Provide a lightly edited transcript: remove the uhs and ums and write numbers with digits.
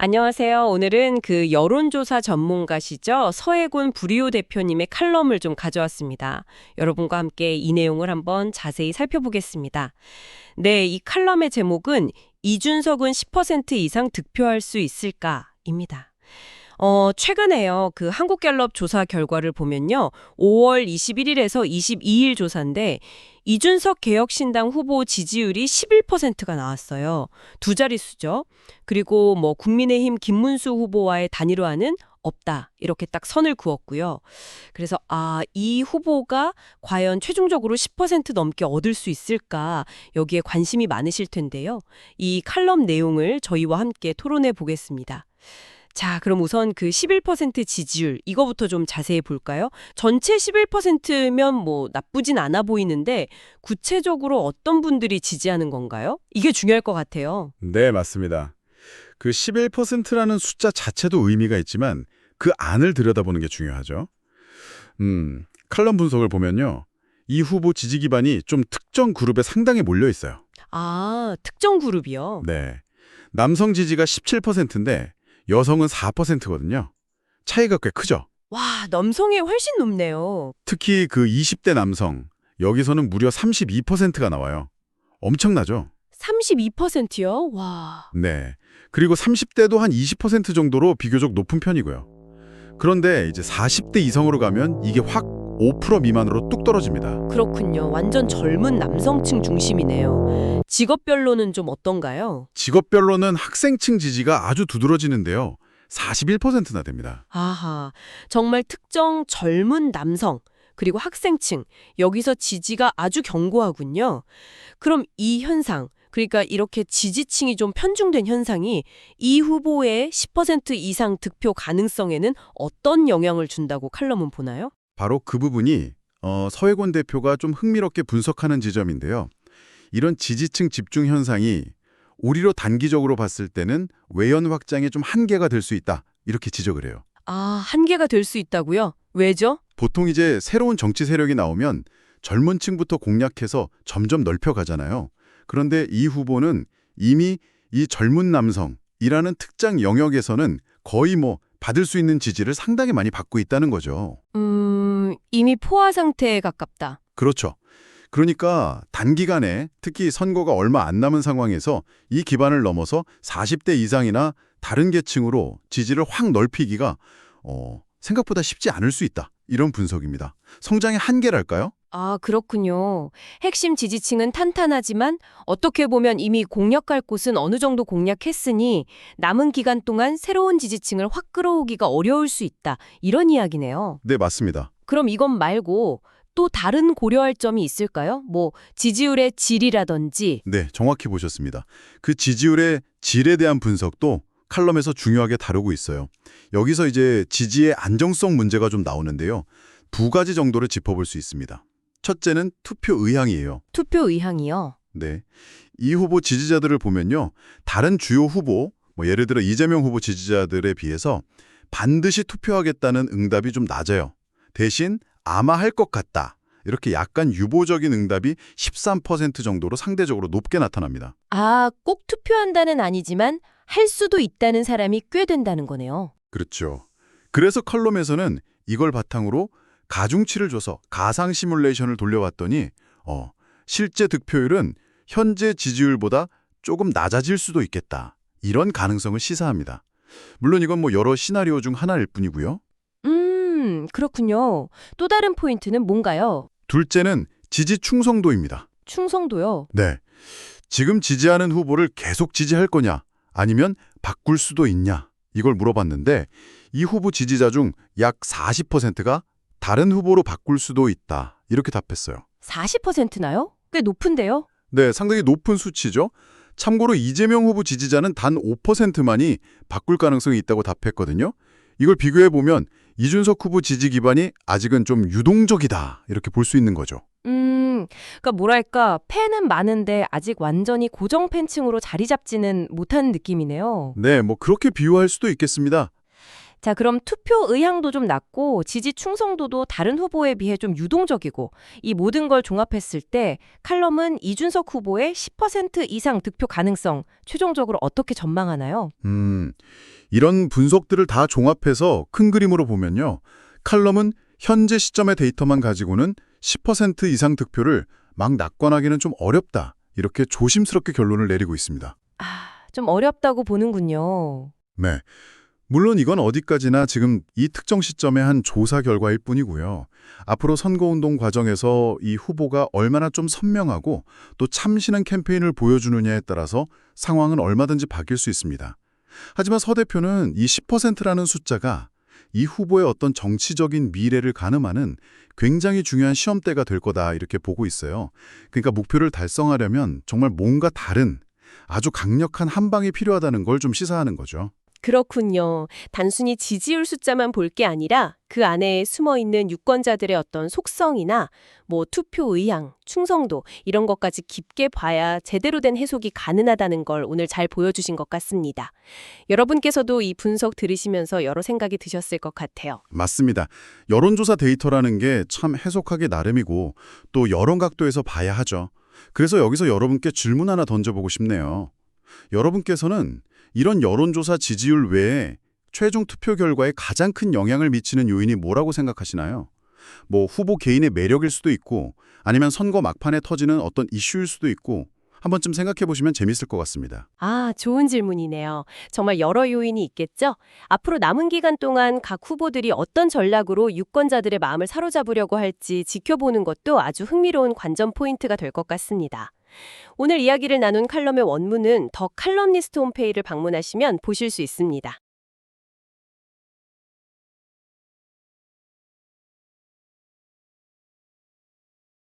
안녕하세요. 오늘은 그 여론조사 전문가시죠. 서해곤 부리오 대표님의 칼럼을 좀 가져왔습니다. 여러분과 함께 이 내용을 한번 자세히 살펴보겠습니다. 네, 이 칼럼의 제목은 이준석은 10% 이상 득표할 수 있을까입니다. 최근에요. 그 한국갤럽 조사 결과를 보면요. 5월 21일에서 22일 조사인데 이준석 개혁신당 후보 지지율이 11%가 나왔어요. 두 자릿수죠. 그리고 뭐 국민의힘 김문수 후보와의 단일화는 없다. 이렇게 딱 선을 그었고요. 그래서 이 후보가 과연 최종적으로 10% 넘게 얻을 수 있을까 여기에 관심이 많으실 텐데요. 이 칼럼 내용을 저희와 함께 토론해 보겠습니다. 자, 그럼 우선 그 11% 지지율 이거부터 좀 자세히 볼까요? 전체 11%면 뭐 나쁘진 않아 보이는데 구체적으로 어떤 분들이 지지하는 건가요? 이게 중요할 것 같아요. 네, 맞습니다. 그 11%라는 숫자 자체도 의미가 있지만 그 안을 들여다보는 게 중요하죠. 칼럼 분석을 보면요. 이 후보 지지 기반이 좀 특정 그룹에 상당히 몰려 있어요. 특정 그룹이요. 네. 남성 지지가 17%인데 여성은 4%거든요. 차이가 꽤 크죠. 와, 남성이 훨씬 높네요. 특히 그 20대 남성, 여기서는 무려 32%가 나와요. 엄청나죠? 32%요? 와. 네. 그리고 30대도 한 20% 정도로 비교적 높은 편이고요. 그런데 이제 40대 이상으로 가면 이게 확 5% 미만으로 뚝 떨어집니다. 그렇군요. 완전 젊은 남성층 중심이네요. 직업별로는 좀 어떤가요? 직업별로는 학생층 지지가 아주 두드러지는데요. 41%나 됩니다. 아하, 정말 특정 젊은 남성, 그리고 학생층, 여기서 지지가 아주 견고하군요. 그럼 이 현상, 그러니까 이렇게 지지층이 좀 편중된 현상이 이 후보의 10% 이상 득표 가능성에는 어떤 영향을 준다고 칼럼은 보나요? 바로 그 부분이 서해곤 대표가 좀 흥미롭게 분석하는 지점인데요. 이런 지지층 집중 현상이 우리로 단기적으로 봤을 때는 외연 확장에 좀 한계가 될 수 있다. 이렇게 지적을 해요. 한계가 될 수 있다고요? 왜죠? 보통 이제 새로운 정치 세력이 나오면 젊은 층부터 공략해서 점점 넓혀가잖아요. 그런데 이 후보는 이미 이 젊은 남성이라는 특정 영역에서는 거의 뭐 받을 수 있는 지지를 상당히 많이 받고 있다는 거죠. 이미 포화 상태에 가깝다. 그렇죠. 그러니까 단기간에 특히 선거가 얼마 안 남은 상황에서 이 기반을 넘어서 40대 이상이나 다른 계층으로 지지를 확 넓히기가 생각보다 쉽지 않을 수 있다. 이런 분석입니다. 성장의 한계랄까요? 그렇군요. 핵심 지지층은 탄탄하지만 어떻게 보면 이미 공략할 곳은 어느 정도 공략했으니 남은 기간 동안 새로운 지지층을 확 끌어오기가 어려울 수 있다. 이런 이야기네요. 네, 맞습니다. 그럼 이것 말고 또 다른 고려할 점이 있을까요? 뭐 지지율의 질이라든지. 네, 정확히 보셨습니다. 그 지지율의 질에 대한 분석도 칼럼에서 중요하게 다루고 있어요. 여기서 이제 지지의 안정성 문제가 좀 나오는데요. 두 가지 정도를 짚어볼 수 있습니다. 첫째는 투표 의향이에요. 투표 의향이요. 네. 이 후보 지지자들을 보면요. 다른 주요 후보, 뭐 예를 들어 이재명 후보 지지자들에 비해서 반드시 투표하겠다는 응답이 좀 낮아요. 대신 아마 할 것 같다. 이렇게 약간 유보적인 응답이 13% 정도로 상대적으로 높게 나타납니다. 꼭 투표한다는 아니지만 할 수도 있다는 사람이 꽤 된다는 거네요. 그렇죠. 그래서 컬럼에서는 이걸 바탕으로 가중치를 줘서 가상 시뮬레이션을 돌려봤더니 실제 득표율은 현재 지지율보다 조금 낮아질 수도 있겠다. 이런 가능성을 시사합니다. 물론 이건 뭐 여러 시나리오 중 하나일 뿐이고요. 그렇군요. 또 다른 포인트는 뭔가요? 둘째는 지지 충성도입니다. 충성도요. 네. 지금 지지하는 후보를 계속 지지할 거냐 아니면 바꿀 수도 있냐 이걸 물어봤는데 이 후보 지지자 중 약 40%가 다른 후보로 바꿀 수도 있다 이렇게 답했어요. 40%나요? 꽤 높은데요? 네, 상당히 높은 수치죠. 참고로 이재명 후보 지지자는 단 5%만이 바꿀 가능성이 있다고 답했거든요. 이걸 비교해보면 이준석 후보 지지 기반이 아직은 좀 유동적이다 이렇게 볼 수 있는 거죠. 그러니까 뭐랄까 팬은 많은데 아직 완전히 고정 팬층으로 자리 잡지는 못하는 느낌이네요. 네, 뭐 그렇게 비유할 수도 있겠습니다. 자, 그럼 투표 의향도 좀 낮고 지지 충성도도 다른 후보에 비해 좀 유동적이고 이 모든 걸 종합했을 때 칼럼은 이준석 후보의 10% 이상 득표 가능성 최종적으로 어떻게 전망하나요? 이런 분석들을 다 종합해서 큰 그림으로 보면요. 칼럼은 현재 시점의 데이터만 가지고는 10% 이상 득표를 막 낙관하기는 좀 어렵다. 이렇게 조심스럽게 결론을 내리고 있습니다. 좀 어렵다고 보는군요. 네. 물론 이건 어디까지나 지금 이 특정 시점의 한 조사 결과일 뿐이고요. 앞으로 선거운동 과정에서 이 후보가 얼마나 좀 선명하고 또 참신한 캠페인을 보여주느냐에 따라서 상황은 얼마든지 바뀔 수 있습니다. 하지만 서 대표는 이 10%라는 숫자가 이 후보의 어떤 정치적인 미래를 가늠하는 굉장히 중요한 시험대가 될 거다 이렇게 보고 있어요. 그러니까 목표를 달성하려면 정말 뭔가 다른 아주 강력한 한 방이 필요하다는 걸 좀 시사하는 거죠. 그렇군요. 단순히 지지율 숫자만 볼 게 아니라 그 안에 숨어 있는 유권자들의 어떤 속성이나 투표 의향, 충성도 이런 것까지 깊게 봐야 제대로 된 해석이 가능하다는 걸 오늘 잘 보여주신 것 같습니다. 여러분께서도 이 분석 들으시면서 여러 생각이 드셨을 것 같아요. 맞습니다. 여론조사 데이터라는 게 참 해석하기 나름이고 또 여러 각도에서 봐야 하죠. 그래서 여기서 여러분께 질문 하나 던져보고 싶네요. 여러분께서는 이런 여론조사 지지율 외에 최종 투표 결과에 가장 큰 영향을 미치는 요인이 뭐라고 생각하시나요? 후보 개인의 매력일 수도 있고 아니면 선거 막판에 터지는 어떤 이슈일 수도 있고 한 번쯤 생각해 보시면 재밌을 것 같습니다. 좋은 질문이네요. 정말 여러 요인이 있겠죠? 앞으로 남은 기간 동안 각 후보들이 어떤 전략으로 유권자들의 마음을 사로잡으려고 할지 지켜보는 것도 아주 흥미로운 관전 포인트가 될 것 같습니다. 오늘 이야기를 나눈 칼럼의 원문은 더 칼럼니스트 홈페이지를 방문하시면 보실 수 있습니다.